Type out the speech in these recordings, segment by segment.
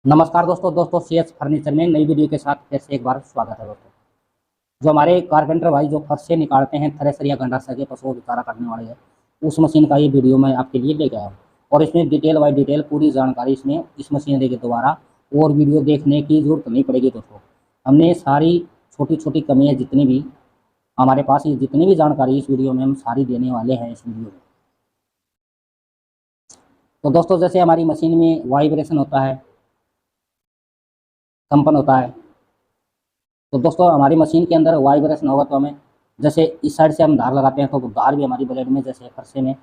नमस्कार दोस्तों CS furniture में नई वीडियो के साथ फिर से एक बार स्वागत है दोस्तों। जो हमारे कारपेंटर भाई जो फर्श से निकालते हैं थ्रेसर या गंडासा के पशुओं की चारा काटने वाले हैं, उस मशीन का ये वीडियो मैं आपके लिए लेके आया हूँ। और इसमें डिटेल बाय डिटेल पूरी जानकारी इसमें इस मशीनरी के द्वारा और वीडियो देखने की जरूरत नहीं पड़ेगी दोस्तों। हमने सारी छोटी छोटी कमियाँ जितनी भी हमारे पास जितनी भी जानकारी इस वीडियो में हम सारी देने वाले हैं इस वीडियो में। तो दोस्तों जैसे हमारी मशीन में वाइब्रेशन होता है, कंपन होता है, तो दोस्तों हमारी मशीन के अंदर वाइब्रेशन होगा तो हमें जैसे इस साइड से हम धार लगाते हैं तो धार भी हमारी ब्लेड में जैसे फरसे में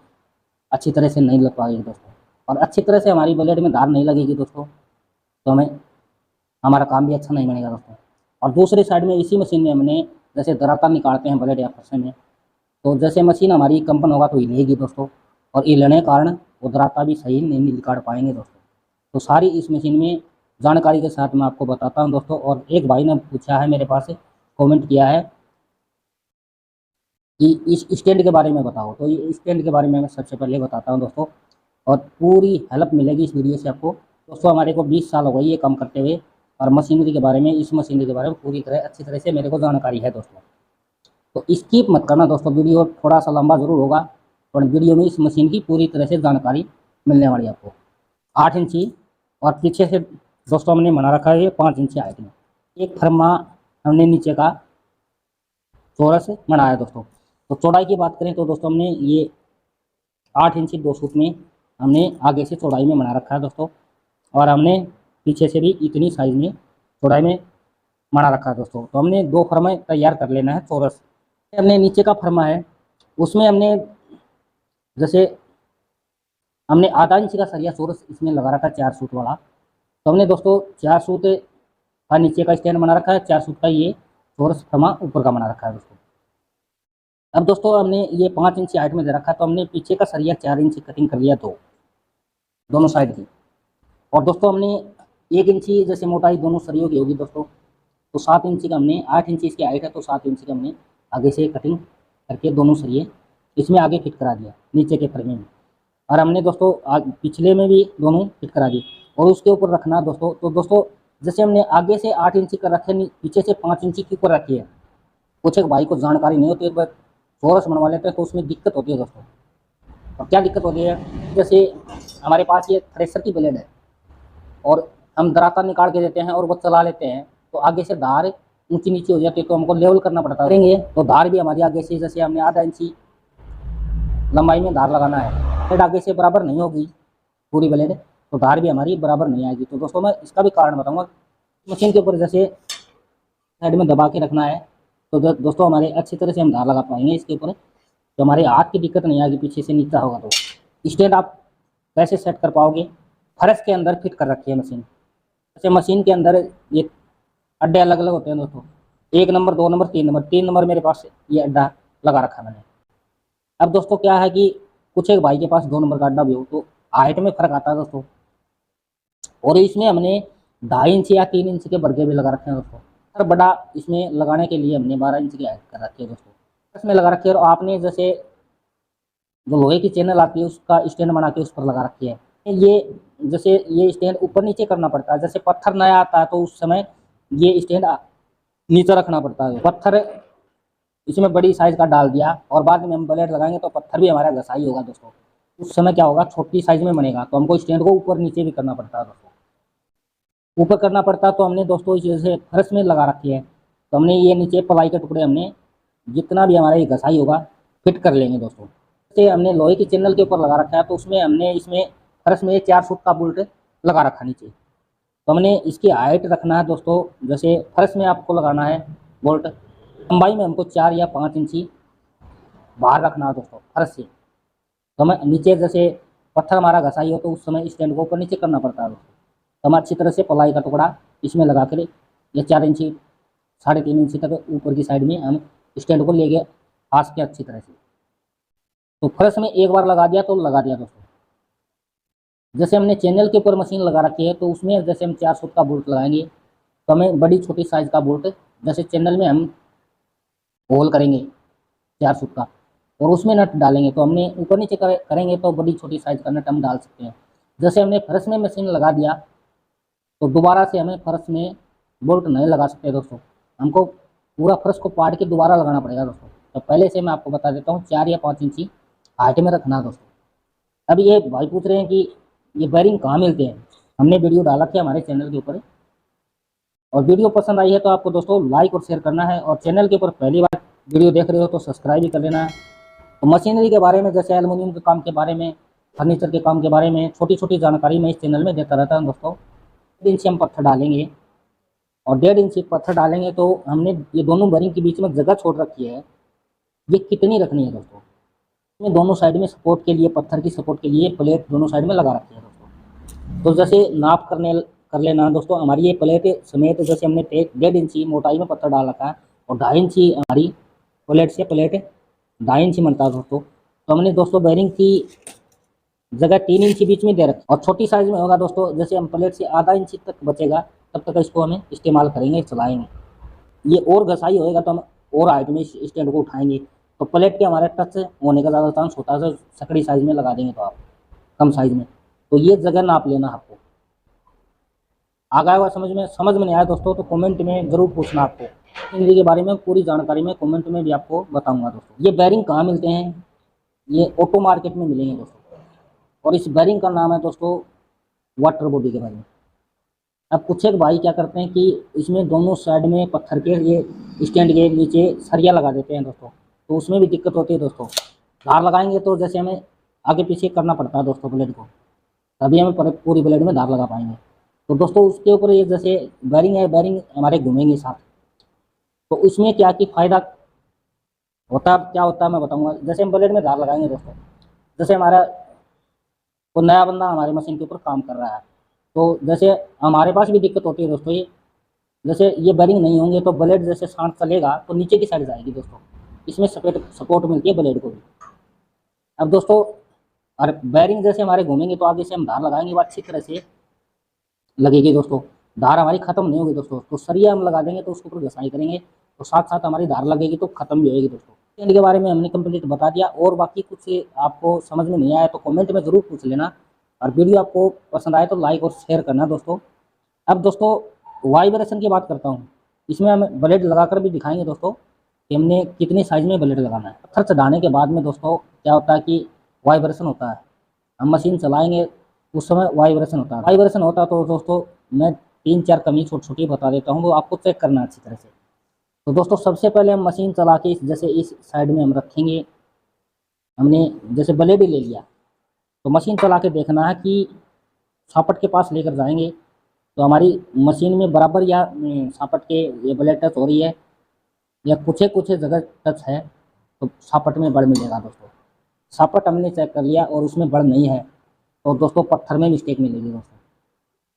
अच्छी तरह से नहीं लग पाएगी दोस्तों। और अच्छी तरह से हमारी ब्लेड में धार नहीं लगेगी दोस्तों तो हमें हमारा काम भी अच्छा नहीं बनेगा दोस्तों। और दूसरी साइड में इसी मशीन में हमने जैसे दराता निकालते हैं ब्लेड या फरसे में, तो जैसे मशीन हमारी कंपन होगा तो हिलेगी दोस्तों, और हिलने के कारण वो दराता भी सही नहीं निकाल पाएंगे दोस्तों। तो सारी इस मशीन में जानकारी के साथ मैं आपको बताता हूं दोस्तों। और एक भाई ने पूछा है मेरे पास, कमेंट किया है कि इस स्टैंड के बारे में बताओ, तो ये स्टैंड के बारे में मैं सबसे पहले बताता हूं दोस्तों, और पूरी हेल्प मिलेगी इस वीडियो से आपको दोस्तों। हमारे को 20 साल हो गए ये काम करते हुए, और मशीनरी के बारे में, इस मशीनरी के बारे में पूरी तरह अच्छी तरह से मेरे को जानकारी है दोस्तों। तो स्किप मत करना दोस्तों, वीडियो थोड़ा सा लंबा जरूर होगा, पर वीडियो में इस मशीन की पूरी तरह से जानकारी मिलने वाली है आपको। 8 इंची और पीछे से दोस्तों हमने बना रखा है ये 5 इंची हाइट में। एक फरमा हमने नीचे का चौरस बनाया दोस्तों। तो चौड़ाई की बात करें तो दोस्तों हमने ये 8 इंची 2 फुट में हमने आगे से चौड़ाई में बना रखा है दोस्तों, और हमने पीछे से भी इतनी साइज में चौड़ाई में बना रखा है दोस्तों। तो हमने 2 फर्मा तैयार कर लेना है चौरस। हमने नीचे का फर्मा है उसमें हमने जैसे हमने आधा इंची का सरिया चौरस इसमें लगा रखा है 4 सूत वाला। तो हमने दोस्तों 4 सूत का नीचे का स्टैंड बना रखा है, 4 सूत का ये चौरस फर्मा ऊपर का बना रखा है दोस्तों। अब दोस्तों हमने ये 5 इंची हाइट में दे रखा है, तो हमने पीछे का सरिया 4 इंची कटिंग कर लिया दोनों साइड की। और दोस्तों हमने 1 इंची जैसे मोटाई दोनों सरियों की होगी दोस्तों, तो 7 इंची का हमने, 8 इंची इसकी हाइट है तो 7 इंची का हमने आगे से कटिंग करके दोनों सरिये इसमें आगे फिट करा दिया नीचे के फर्मे में। और हमने दोस्तों पिछले में भी दोनों फिट करा दिए। और उसके ऊपर रखना दोस्तों, तो दोस्तों जैसे हमने आगे से 8 इंची का रखे, पीछे से 5 इंची के ऊपर रखी है। कुछ एक भाई को जानकारी नहीं होती, एक बार चौरस बनवा लेते हैं तो उसमें दिक्कत होती है दोस्तों। और क्या दिक्कत होती है, जैसे हमारे पास ये थ्रेसर की ब्लेड है और हम दराता निकाल के देते हैं और वो चला लेते हैं, तो आगे से धार ऊंची नीची हो जाती है, तो हमको लेवल करना पड़ता है। करेंगे तो धार भी हमारी आगे से, जैसे हमने आधा इंची लंबाई में धार लगाना है, ब्लेड आगे से बराबर नहीं होगी पूरी ब्लेड, तो धार भी हमारी बराबर नहीं आएगी। तो दोस्तों मैं इसका भी कारण बताऊंगा। मशीन के ऊपर जैसे साइड में दबा के रखना है, तो दोस्तों हमारे अच्छी तरह से हम धार लगा पाएंगे इसके ऊपर, तो हमारे हाथ की दिक्कत नहीं आएगी। पीछे से नीचा होगा तो स्टैंड आप कैसे सेट कर पाओगे, फर्श के अंदर फिट कर रखी है मशीन। जैसे मशीन के अंदर ये अड्डे अलग अलग होते हैं दोस्तों, 1 नंबर 2 नंबर 3 नंबर, 3 नंबर मेरे पास ये अड्डा लगा रखा मैंने। अब दोस्तों क्या है कि कुछ एक भाई के पास 2 नंबर का अड्डा भी हो, तो हाइट में फर्क आता है दोस्तों। और इसमें हमने 2.5 इंच या 3 इंच के बर्गे भी लगा रखे हैं दोस्तों। हर बड़ा इसमें लगाने के लिए हमने 12 इंच की हाइट कर रखी है दोस्तों, इसमें लगा रखी है। और आपने जैसे जो लोहे की चैनल आती है उसका स्टैंड बना के उस पर लगा रखी है। ये जैसे ये स्टैंड ऊपर नीचे करना पड़ता है, जैसे पत्थर नया आता है तो उस समय ये स्टैंड नीचे रखना पड़ता है। पत्थर इसमें बड़ी साइज का डाल दिया और बाद में हम ब्लेड लगाएंगे तो पत्थर भी हमारा घसाई होगा दोस्तों। उस समय क्या होगा, छोटी साइज में बनेगा, तो हमको स्टैंड को ऊपर नीचे भी करना पड़ता है दोस्तों। ऊपर करना पड़ता है तो हमने दोस्तों इस वजह से फर्श में लगा रखी है, तो हमने ये नीचे पलाई के टुकड़े हमने जितना भी हमारा ये घसाई होगा फिट कर लेंगे दोस्तों। जैसे हमने लोहे की चैनल के ऊपर लगा रखा है, तो उसमें हमने इसमें फर्श में 4 फुट का बोल्ट लगा रखा नीचे, तो हमने इसकी हाइट रखना है दोस्तों। जैसे फर्श में आपको लगाना है बोल्ट, लंबाई में हमको 4 या 5 इंची बाहर रखना है दोस्तों फर्श से। तो हमें नीचे जैसे पत्थर हमारा घसाई हो तो उस समय स्टैंड को ऊपर नीचे करना पड़ता है दोस्तों। तो हम अच्छी तरह से पलाई का टुकड़ा इसमें लगा कर ये 4 इंची 3.5 इंची तक ऊपर की साइड में हम स्टैंड को ले गए फांस के अच्छी तरह से। तो फर्श में एक बार लगा दिया तो लगा दिया दोस्तों। जैसे हमने चैनल के ऊपर मशीन लगा रखी है, तो उसमें जैसे हम 4 फुट का बोल्ट लगाएंगे तो हमें बड़ी छोटी साइज का बोल्ट, जैसे चैनल में हम होल करेंगे 4 फुट का और उसमें नट डालेंगे, तो हमने ऊपर नीचे करेंगे तो बड़ी छोटी साइज का नट हम डाल सकते हैं। जैसे हमने फर्श में मशीन लगा दिया तो दोबारा से हमें फर्श में बोल्ट नहीं लगा सकते दोस्तों, हमको पूरा फर्श को पाट के दोबारा लगाना पड़ेगा दोस्तों। तो पहले से मैं आपको बता देता हूँ 4 या 5 इंची हाइट में रखना दोस्तों। अब ये भाई पूछ रहे हैं कि ये बेरिंग कहाँ मिलते हैं। हमने वीडियो डाला था हमारे चैनल के ऊपर, और वीडियो पसंद आई है तो आपको दोस्तों लाइक और शेयर करना है, और चैनल के ऊपर पहली बार वीडियो देख रहे हो तो सब्सक्राइब भी कर लेना है। तो मशीनरी के बारे में, जैसे एल्युमिनियम के काम के बारे में, फर्नीचर के काम के बारे में छोटी छोटी जानकारी मैं इस चैनल में देता रहता हूँ दोस्तों। 1.5 इंच हम पत्थर डालेंगे, और 1.5 इंच पत्थर डालेंगे तो हमने ये दोनों बेरिंग के बीच में जगह छोड़ रखी है, ये कितनी रखनी है दोस्तों। इसमें दोनों साइड में सपोर्ट के लिए, पत्थर की सपोर्ट के लिए प्लेट दोनों साइड में लगा रखी है दोस्तों। तो जैसे नाप कर लेना दोस्तों, हमारी ये प्लेट समेत जैसे हमने 1.5 इंची मोटाई में पत्थर डाल रखा है, और 2.5 इंची हमारी प्लेट से प्लेट 2.5 इंची बनता है दोस्तों। तो हमने दोस्तों बेरिंग की जगह 3 इंची बीच में दे रखी, और छोटी साइज में होगा दोस्तों, जैसे हम प्लेट से आधा इंची तक बचेगा तब तक इसको हमें इस्तेमाल करेंगे, चलाएंगे। ये और घसाई होएगा तो हम और हाइट में इस स्टैंड को उठाएंगे, तो प्लेट के हमारे टच होने का ज़्यादा चांस होता है। सकड़ी साइज में लगा देंगे तो आप कम साइज में, तो ये जगह नाप लेना आपको। आ गया हुआ समझ में नहीं आया दोस्तों तो कमेंट में ज़रूर पूछना। आपको मशीनरी के बारे में पूरी जानकारी में कमेंट में भी आपको बताऊंगा दोस्तों। ये बेरिंग कहाँ मिलते हैं, ये ऑटो मार्केट में मिलेंगे दोस्तों, और इस बेरिंग का नाम है दोस्तों वाटर बॉडी के बेरिंग। अब कुछ एक भाई क्या करते हैं कि इसमें दोनों साइड में पत्थर के ये स्टैंड के नीचे सरिया लगा देते हैं दोस्तों, तो उसमें भी दिक्कत होती है दोस्तों। धार लगाएंगे तो जैसे हमें आगे पीछे करना पड़ता है दोस्तों ब्लेड को, तभी हम पूरी ब्लेड में धार लगा पाएंगे। तो दोस्तों उसके ऊपर ये जैसे बेरिंग है, बेरिंग हमारे घूमेंगे साथ, तो उसमें क्या कि फ़ायदा होता क्या होता है मैं बताऊंगा। जैसे हम ब्लेड में धार लगाएंगे दोस्तों, जैसे हमारा कोई नया बंदा हमारे मशीन के ऊपर काम कर रहा है, तो जैसे हमारे पास भी दिक्कत होती है दोस्तों। ये जैसे ये बेरिंग नहीं होंगे तो ब्लेड जैसे सांस चलेगा तो नीचे की साइड जाएगी दोस्तों, इसमें सपोर्ट मिलती है ब्लेड को भी। अब दोस्तों और बेरिंग जैसे हमारे घूमेंगे तो आगे से हम धार लगाएंगे वो अच्छी तरह से लगेगी दोस्तों, धार हमारी खत्म नहीं होगी दोस्तों। तो सरिया हम लगा देंगे तो उसके ऊपर घसाई करेंगे तो साथ साथ हमारी धार लगेगी तो खत्म भी होगी दोस्तों। स्टैंड के बारे में हमने कंप्लीट बता दिया, और बाकी कुछ आपको समझ में नहीं आया तो कमेंट में ज़रूर पूछ लेना, और वीडियो आपको पसंद आए तो लाइक और शेयर करना दोस्तों। अब दोस्तों वाइब्रेशन की बात करता हूँ, इसमें हम ब्लेड लगाकर भी दिखाएंगे दोस्तों कि हमने कितनी साइज में ब्लेड लगाना है। पत्थर चढ़ाने के बाद में दोस्तों क्या होता है कि वाइब्रेशन होता है, हम मशीन चलाएंगे उस समय वाइब्रेशन होता है। वाइब्रेशन होता है तो दोस्तों मैं 3-4 कमी छोटी छोटी बता देता हूँ, वो आपको चेक करना है अच्छी तरह से। तो दोस्तों सबसे पहले हम मशीन चला के जैसे इस साइड में हम रखेंगे, हमने जैसे ब्लेड ही ले लिया तो मशीन चला के देखना है कि सापट के पास लेकर जाएंगे तो हमारी मशीन में बराबर या सापट के ये ब्लेड टच हो रही है या कुछ जगह टच है तो सापट में बड़ मिलेगा दोस्तों। सापट हमने चेक कर लिया और उसमें बड़ नहीं है तो दोस्तों पत्थर में मिस्टेक मिलेगी दोस्तों।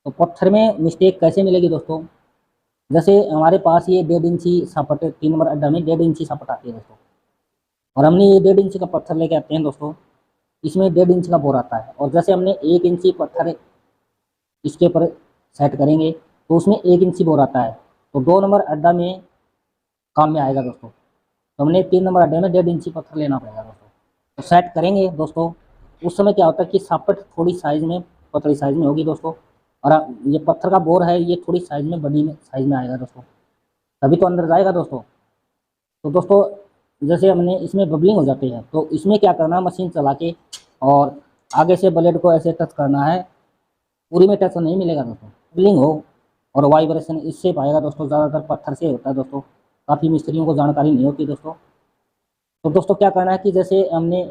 तो पत्थर में मिस्टेक कैसे मिलेगी दोस्तों, जैसे हमारे पास ये 1.5 इंची सापट 3 नंबर अड्डा में 1.5 इंची सापट आती है दोस्तों, और हमने ये 1.5 इंची का पत्थर लेके आते हैं दोस्तों, इसमें 1.5 इंच का बोर आता है, और जैसे हमने 1 इंची पत्थर इसके ऊपर सेट करेंगे तो उसमें 1 इंची बोर आता है, तो 2 नंबर अड्डा में काम में आएगा दोस्तों। तो हमने 3 नंबर अड्डे में 1.5 इंची पत्थर लेना पड़ेगा दोस्तों। तो सेट करेंगे दोस्तों, उस समय क्या होता है कि सापट थोड़ी साइज में पतली साइज में होगी दोस्तों, और ये पत्थर का बोर है ये थोड़ी साइज में बड़ी में साइज में आएगा दोस्तों, तभी तो अंदर जाएगा दोस्तों। तो दोस्तों जैसे हमने इसमें बबलिंग हो जाती है तो इसमें क्या करना है, मशीन चला के और आगे से ब्लेड को ऐसे टच करना है, पूरी में टच नहीं मिलेगा दोस्तों, बबलिंग हो और वाइब्रेशन इससे पाएगा दोस्तों, ज़्यादातर पत्थर से होता है दोस्तों, काफ़ी मिस्त्रियों को जानकारी नहीं होती दोस्तों। तो दोस्तों क्या करना है कि जैसे हमने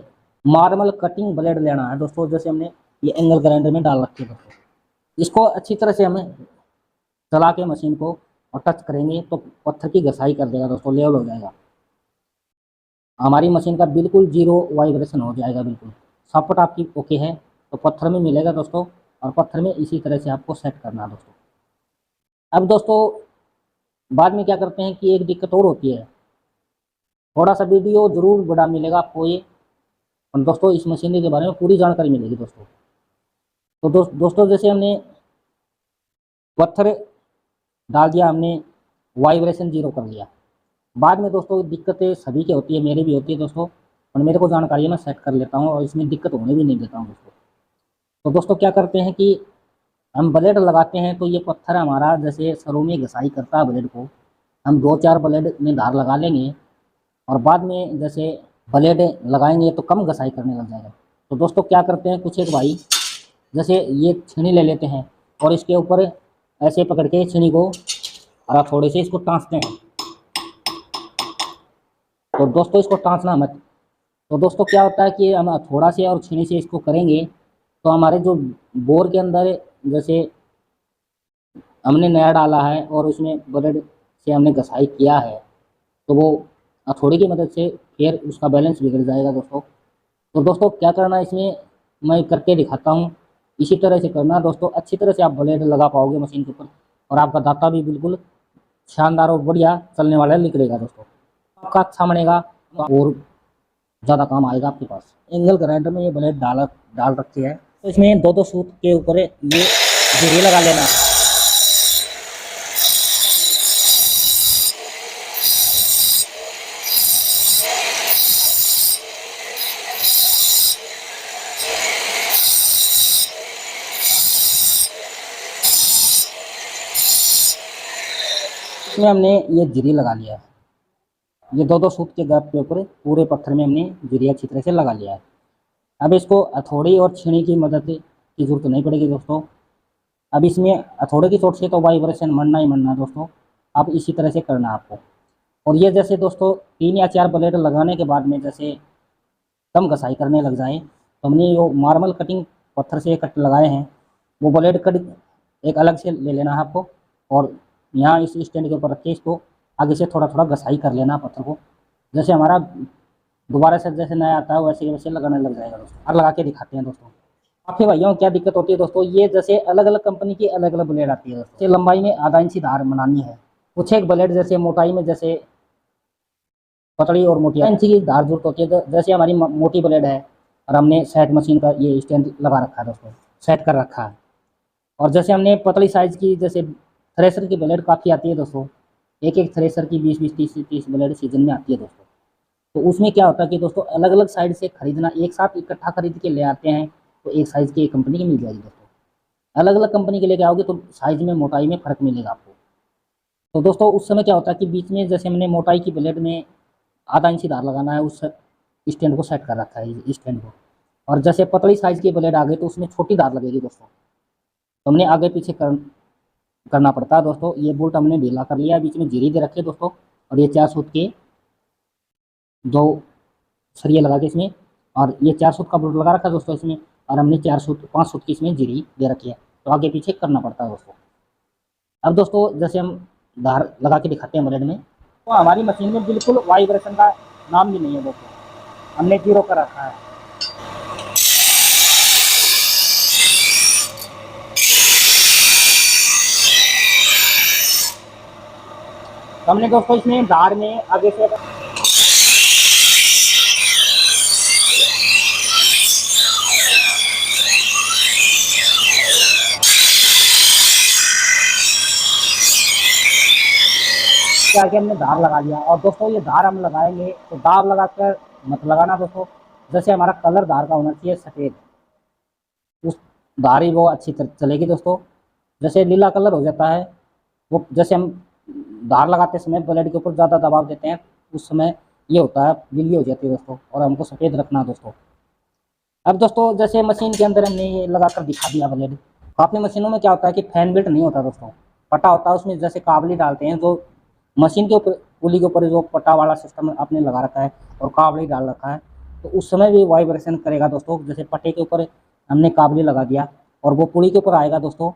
मार्बल कटिंग ब्लेड लेना है दोस्तों, जैसे हमने ये एंगल ग्राइंडर में डाल रखी है दोस्तों, इसको अच्छी तरह से हमें चला के मशीन को और टच करेंगे तो पत्थर की घसाई कर देगा दोस्तों, लेवल हो जाएगा, हमारी मशीन का बिल्कुल जीरो वाइब्रेशन हो जाएगा बिल्कुल। सपोर्ट आपकी ओके है तो पत्थर में मिलेगा दोस्तों, और पत्थर में इसी तरह से आपको सेट करना है दोस्तों। अब दोस्तों बाद में क्या करते हैं कि एक दिक्कत और होती है, थोड़ा सा वीडियो जरूर बड़ा मिलेगा आपको ये, और दोस्तों इस मशीनरी के बारे में पूरी जानकारी मिलेगी दोस्तों। तो दोस्तों जैसे हमने पत्थर डाल दिया, हमने वाइब्रेशन जीरो कर लिया, बाद में दोस्तों दिक्कतें सभी की होती है, मेरी भी होती है दोस्तों, और मेरे को जानकारी है मैं सेट कर लेता हूँ और इसमें दिक्कत होने भी नहीं देता हूँ दोस्तों। तो दोस्तों क्या करते हैं कि हम ब्लेड लगाते हैं तो ये पत्थर हमारा जैसे सरों में घिसाई करता है ब्लेड को। हम 2-4 ब्लेड में धार लगा लेंगे और बाद में जैसे ब्लेड लगाएंगे तो कम घिसाई करने लग जाएगा। तो दोस्तों क्या करते हैं कुछ एक भाई, जैसे ये छेनी ले लेते हैं और इसके ऊपर ऐसे पकड़ के छेनी को और थोड़े से इसको टाँसते हैं। तो दोस्तों इसको टाँसना मत। तो दोस्तों क्या होता है कि हम थोड़ा से और छेनी से इसको करेंगे तो हमारे जो बोर के अंदर जैसे हमने नया डाला है और उसमें ब्लेड से हमने घसाई किया है तो वो हथौड़े की मदद से फिर उसका बैलेंस बिगड़ जाएगा दोस्तों। तो दोस्तों क्या करना है इसमें मैं करके दिखाता हूँ। इसी तरह से करना दोस्तों, अच्छी तरह से आप ब्लेड लगा पाओगे मशीन के ऊपर और आपका दाता भी बिल्कुल शानदार और बढ़िया चलने वाला निकलेगा दोस्तों। आपका अच्छा बनेगा और ज़्यादा काम आएगा आपके पास। एंगल ग्राइंडर में ये ब्लेड डाल रखी है तो इसमें 2-2 सूत के ऊपर ये घेरे लगा लेना। इसमें हमने ये जीरी लगा लिया है। ये 2-2 सूत के गैप के ऊपर पूरे पत्थर में हमने जीरी अच्छी तरह से लगा लिया है। अब इसको हथौड़ी और छेनी की मदद की जरूरत नहीं पड़ेगी दोस्तों। अब इसमें हथौड़े की चोट से तो वाइब्रेशन मरना ही मरना दोस्तों। अब इसी तरह से करना आपको। और ये जैसे दोस्तों 3 या 4 ब्लेड लगाने के बाद में जैसे कम घसाई करने लग जाए तो हमने जो मार्बल कटिंग पत्थर से कट लगाए हैं वो ब्लेड कट एक अलग से ले लेना है आपको और यहाँ इस स्टैंड के ऊपर रख के इसको आगे से थोड़ा थोड़ा घसाई कर लेना पत्थर को। जैसे हमारा दोबारा से जैसे नया आता है वैसे वैसे लगाने लग जाएगा दोस्तों। और लगा के दिखाते हैं दोस्तों। काफ़ी भाइयों क्या दिक्कत होती है दोस्तों, ये जैसे अलग अलग कंपनी की अलग अलग ब्लेड आती है दोस्तों। जैसे लंबाई में आधा इंची धार बनानी है, कुछ एक ब्लेड जैसे मोटाई में जैसे पतली और मोटी इंची की धार जरूरत होती है। जैसे हमारी मोटी ब्लेड है और हमने सेट मशीन का ये स्टैंड लगा रखा है दोस्तों, सेट कर रखा है। और जैसे हमने पतली साइज़ की जैसे थ्रेसर की ब्लेड काफ़ी आती है दोस्तों, एक एक थ्रेसर की 20-20 30-30 ब्लेड सीजन में आती है दोस्तों। तो उसमें क्या होता है कि दोस्तों अलग अलग साइड से खरीदना, एक साथ इकट्ठा खरीद के ले आते हैं तो एक साइज़ की एक कंपनी की मिल जाएगी दोस्तों। अलग अलग कंपनी के लेके आओगे तो साइज़ में मोटाई में फ़र्क मिलेगा आपको। तो दोस्तों उस समय क्या होता है कि बीच में जैसे हमने मोटाई की ब्लेड में आधा इंची धार लगाना है, उस स्टैंड को सेट कर रखा है इस स्टैंड को। और जैसे पतली साइज़ की ब्लेड आ गई तो उसमें छोटी धार लगेगी दोस्तों, तो हमने आगे पीछे करना पड़ता है दोस्तों। ये बोल्ट हमने ढीला कर लिया, बीच में जीरी दे रखे दोस्तों और ये 4 सूत के 2 सरिये लगा के इसमें, और ये 4 सूत का बोल्ट लगा रखा है दोस्तों इसमें, और हमने 5 सूत की इसमें जीरी दे रखी है। तो आगे पीछे करना पड़ता है दोस्तों। अब दोस्तों जैसे हम धार लगा के दिखाते हैं ब्लेड में तो हमारी मशीन में बिल्कुल वाइब्रेशन का नाम भी नहीं है दोस्तों, हमने 0 कर रखा है। तो हमने दोस्तों इसमें धार में आगे से क्या कि हमने धार लगा लिया। और दोस्तों ये धार हम लगाएंगे तो दाब लगाकर मत लगाना दोस्तों। जैसे हमारा कलर धार का होना चाहिए सफ़ेद, उस धार ही वो अच्छी तरह चलेगी दोस्तों। जैसे नीला कलर हो जाता है वो, जैसे हम धार लगाते समय ब्लेड के ऊपर ज़्यादा दबाव देते हैं उस समय ये होता है नीली हो जाती है दोस्तों, और हमको सफ़ेद रखना दोस्तों। अब दोस्तों जैसे मशीन के अंदर हमने ये लगा कर दिखा दिया ब्लेड। काफ़ी मशीनों में क्या होता है कि फैन बेल्ट नहीं होता दोस्तों, पट्टा होता है उसमें जैसे काबली डालते हैं, जो मशीन के ऊपर पुली के ऊपर जो पट्टा वाला सिस्टम आपने लगा रखा है और काबली डाल रखा है तो उस समय भी वाइब्रेशन करेगा दोस्तों। जैसे पट्टे के ऊपर हमने काबली लगा दिया और वो पुली के ऊपर आएगा दोस्तों,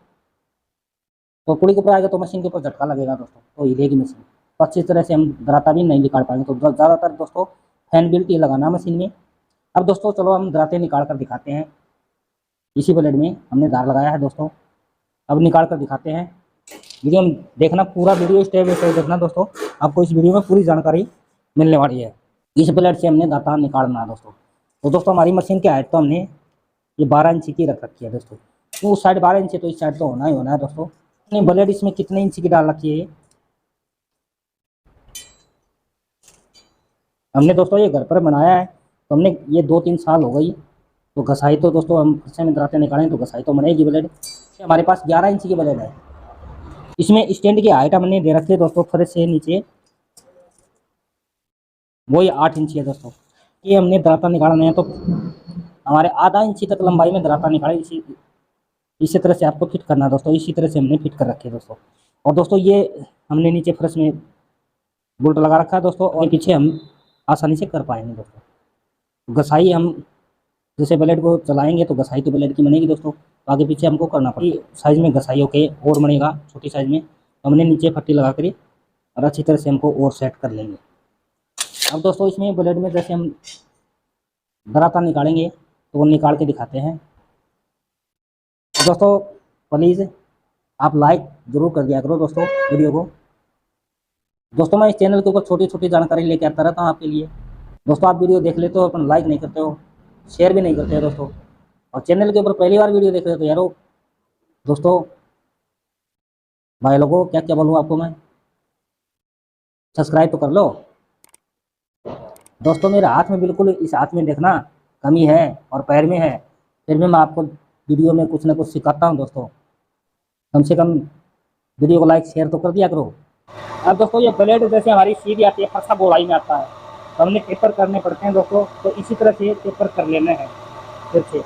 तो पुली के ऊपर आएगा तो मशीन के ऊपर झटका लगेगा दोस्तों, तो हिलेगी मशीन। तो अच्छी तरह से हम दराता भी नहीं निकाल पाएंगे। तो ज़्यादातर दोस्तों फैन बेल्ट ये लगाना मशीन में। अब दोस्तों चलो हम दराते निकाल कर दिखाते हैं। इसी ब्लेड में हमने धार लगाया है दोस्तों, अब निकाल कर दिखाते हैं। वीडियो में देखना, पूरा वीडियो स्टेप बाय स्टेप देखना दोस्तों, आपको इस वीडियो में पूरी जानकारी मिलने वाली है। इस ब्लेड से हमने दाता निकालना है दोस्तों। तो दोस्तों हमारी मशीन की हाइट तो हमने ये 12 इंच की रख रखी है दोस्तों, तो उस साइड 12 इंच तो इस साइड तो होना ही होना है दोस्तों। अपनी ब्लेड इसमें कितने इंच की डाल रखी है हमने दोस्तों ये घर पर बनाया है, तो हमने ये 2-3 साल हो गई। तो घसाई तो दोस्तों हम फरसे में दराते निकालें तो घसाई तो बनेगी ब्लेड। हमारे पास 11 इंच की ब्लेड है। इसमें स्टैंड की हाइट हमने दे रखी है दोस्तों, फर्श से नीचे वही 8 इंच है दोस्तों। ये हमने दराता निकालना है तो हमारे आधा इंच तक लंबाई में दराता निकाले, इसी तरह से आपको फिट करना है दोस्तों। इसी तरह से हमने फिट कर रखे है दोस्तों। और दोस्तों ये हमने नीचे फर्श में बोल्ट लगा रखा है दोस्तों, और पीछे हम आसानी से कर पाएंगे दोस्तों। घसाई हम जैसे ब्लेड को चलाएंगे तो घसाई तो ब्लेड की बनेगी दोस्तों, तो आगे पीछे हमको करना पड़ेगा। साइज में घसाई होके और बनेगा छोटी साइज में, तो हमने नीचे पट्टी लगा कर और अच्छी तरह से हमको और सेट कर लेंगे। अब दोस्तों इसमें ब्लेड में जैसे हम दराता निकालेंगे तो वो निकाल के दिखाते हैं। दोस्तों प्लीज़ आप लाइक ज़रूर कर दिया करो दोस्तों वीडियो को। दोस्तों मैं इस चैनल के ऊपर छोटी छोटी जानकारी लेके आता रहता हूँ आपके लिए। दोस्तों आप वीडियो देख लेते हो, अपन लाइक नहीं करते हो, शेयर भी नहीं करते हो दोस्तों, और चैनल के ऊपर पहली बार वीडियो देख रहे हो तो यारो दोस्तों भाई लोगों क्या क्या बोलूँ आपको मैं, सब्सक्राइब तो कर लो दोस्तों। मेरे हाथ में बिल्कुल, इस हाथ में देखना कमी है और पैर में है, फिर भी मैं आपको वीडियो में कुछ ना कुछ सिखाता हूँ दोस्तों। कम से कम वीडियो को लाइक शेयर तो कर दिया करो। अब दोस्तों ये ब्लेड जैसे हमारी सीधी आती है, फरसा गोलाई में आता है, तो हमने टेपर करने पड़ते हैं दोस्तों, तो इसी तरह से टेपर कर लेना है फिर से।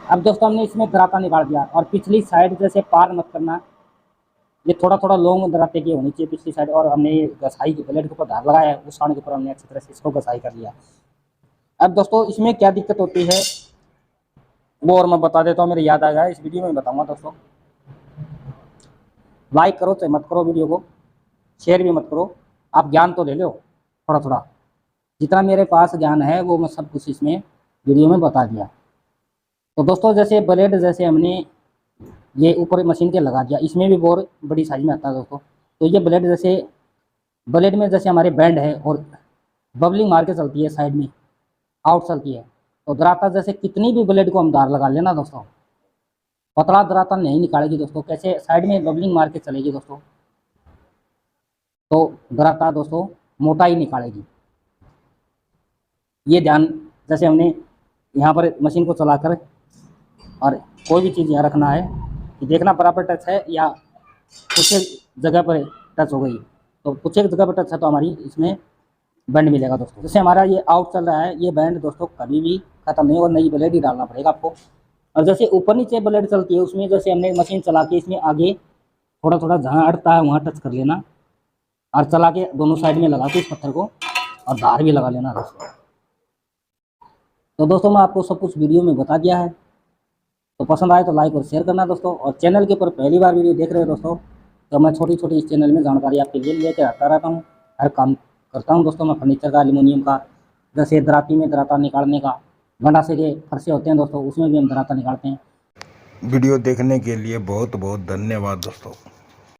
अब दोस्तों हमने इसमें दराता निकाल दिया, और पिछली साइड जैसे पार मत करना, ये थोड़ा थोड़ा लॉन्ग दराते की होनी चाहिए पिछली साइड। और हमने ये घसाई के ब्लेड के ऊपर धार लगाया है, उस साइड के ऊपर हमने अच्छी तरह से इसको घसाई कर लिया। अब दोस्तों इसमें क्या दिक्कत होती है वो और मैं बता देता हूँ, मेरे याद आ गया इस वीडियो में बताऊँगा दोस्तों। लाइक करो चाहे मत करो वीडियो को, शेयर भी मत करो, आप ज्ञान तो ले लो थोड़ा थोड़ा। जितना मेरे पास ज्ञान है वो मैं सब कुछ इसमें वीडियो में बता दिया। तो दोस्तों जैसे ब्लेड जैसे हमने ये ऊपर मशीन के लगा दिया, इसमें भी बहुत बड़ी साइज में आता है दोस्तों। तो ये ब्लेड जैसे ब्लेड में जैसे हमारे बैंड है और बबलिंग मार के चलती है, साइड में आउट चलती है, तो दराता जैसे कितनी भी ब्लेड को हम धार लगा लेना दोस्तों, पतला दराता नहीं निकालेगी दोस्तों। कैसे साइड में बबलिंग मार के चलेगी दोस्तों, तो दराता दोस्तों मोटा ही निकालेगी। ये ध्यान जैसे हमने यहाँ पर मशीन को चलाकर, और कोई भी चीज़ यहाँ रखना है कि देखना बराबर टच है या कुछ एक जगह पर टच हो गई, तो कुछ एक जगह पर टच है तो हमारी इसमें बैंड मिलेगा दोस्तों। जैसे हमारा ये आउट चल रहा है, ये बैंड दोस्तों कभी भी खत्म नहीं होगा, नई ब्लेड ही डालना पड़ेगा आपको। और जैसे ऊपर नीचे ब्लेड चलती है उसमें जैसे हमने मशीन चला के इसमें आगे थोड़ा थोड़ा जहाँ अटता है वहाँ टच कर लेना, और चला के दोनों साइड में लगा के इस पत्थर को और धार भी लगा लेना दोस्तों। तो दोस्तों मैं आपको सब कुछ वीडियो में बता दिया है, तो पसंद आए तो लाइक और शेयर करना दोस्तों। और चैनल के ऊपर पहली बार वीडियो देख रहे हो दोस्तों, तो मैं छोटी छोटी इस चैनल में जानकारी आपके लिए लेकर आता रहता हूँ, हर काम करता हूँ दोस्तों। मैं फर्नीचर का, एल्युमिनियम का, जैसे दराती में दराता निकालने का, गंडासे के फरसे होते हैं दोस्तों, उसमें भी हम दराता निकालते हैं। वीडियो देखने के लिए बहुत बहुत धन्यवाद दोस्तों।